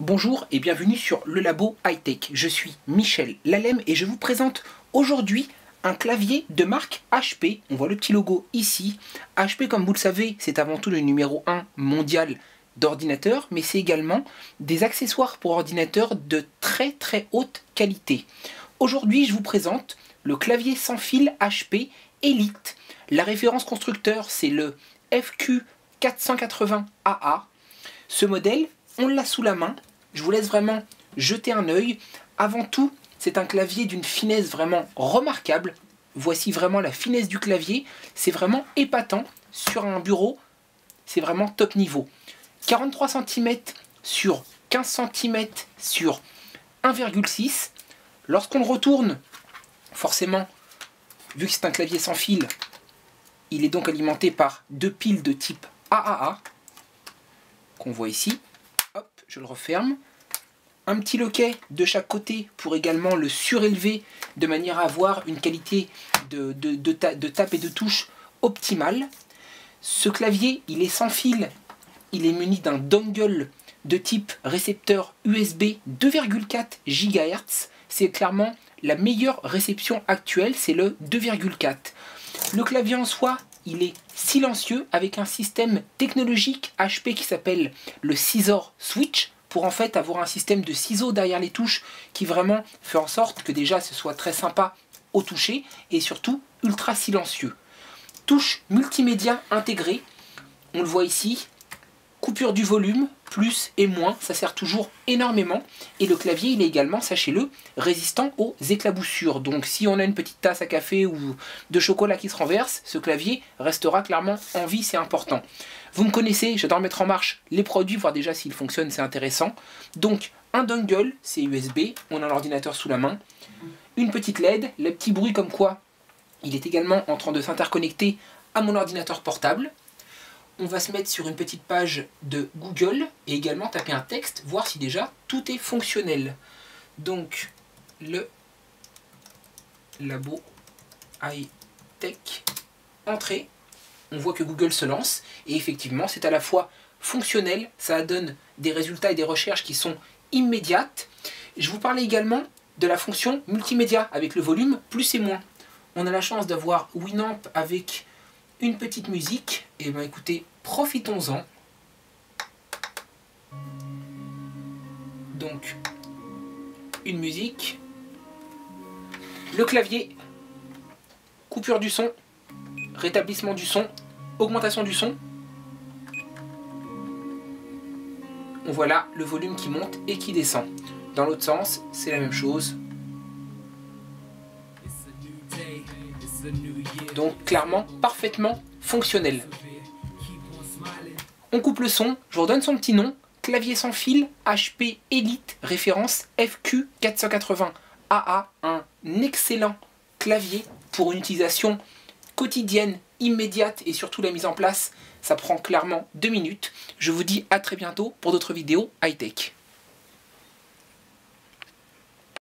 Bonjour et bienvenue sur le labo high-tech. Je suis Michel Lalem et je vous présente aujourd'hui un clavier de marque HP. On voit le petit logo ici. HP, comme vous le savez, c'est avant tout le numéro 1 mondial d'ordinateurs, mais c'est également des accessoires pour ordinateurs de très haute qualité. Aujourd'hui, je vous présente le clavier sans fil HP Elite. La référence constructeur, c'est le FQ480AA. Ce modèle, on l'a sous la main. Je vous laisse vraiment jeter un œil. Avant tout, c'est un clavier d'une finesse vraiment remarquable. Voici vraiment la finesse du clavier. C'est vraiment épatant. Sur un bureau, c'est vraiment top niveau. 43 cm sur 15 cm sur 1,6. Lorsqu'on le retourne, forcément, vu que c'est un clavier sans fil, il est donc alimenté par deux piles de type AAA, qu'on voit ici. Hop, je le referme. Un petit loquet de chaque côté pour également le surélever de manière à avoir une qualité de tape et de touche optimale. Ce clavier, il est sans fil. Il est muni d'un dongle de type récepteur USB 2,4 GHz. C'est clairement la meilleure réception actuelle, c'est le 2,4. Le clavier en soi, il est silencieux avec un système technologique HP qui s'appelle le Scissor Switch pour en fait avoir un système de ciseaux derrière les touches qui vraiment fait en sorte que déjà ce soit très sympa au toucher et surtout ultra silencieux. Touche multimédia intégrée, on le voit ici, coupure du volume, plus et moins, ça sert toujours énormément. Et le clavier, il est également, sachez-le, résistant aux éclaboussures. Donc si on a une petite tasse à café ou de chocolat qui se renverse, ce clavier restera clairement en vie, c'est important. Vous me connaissez, j'adore mettre en marche les produits, voir déjà s'ils fonctionnent, c'est intéressant. Donc un dongle, c'est USB, on a l'ordinateur sous la main. Une petite LED, le petit bruit comme quoi il est également en train de s'interconnecter à mon ordinateur portable. On va se mettre sur une petite page de Google et également taper un texte, voir si déjà tout est fonctionnel. Donc, le labo high-tech, entrée. On voit que Google se lance et effectivement, c'est à la fois fonctionnel, ça donne des résultats et des recherches qui sont immédiates. Je vous parlais également de la fonction multimédia avec le volume plus et moins. On a la chance d'avoir Winamp avec une petite musique, et bien écoutez, profitons-en. Donc, une musique, le clavier, coupure du son, rétablissement du son, augmentation du son. On voit là le volume qui monte et qui descend. Dans l'autre sens, c'est la même chose. Donc clairement, parfaitement fonctionnel. On coupe le son, je vous redonne son petit nom. Clavier sans fil, HP Elite, référence FQ480AA. Un excellent clavier pour une utilisation quotidienne, immédiate et surtout la mise en place, ça prend clairement 2 minutes. Je vous dis à très bientôt pour d'autres vidéos high-tech.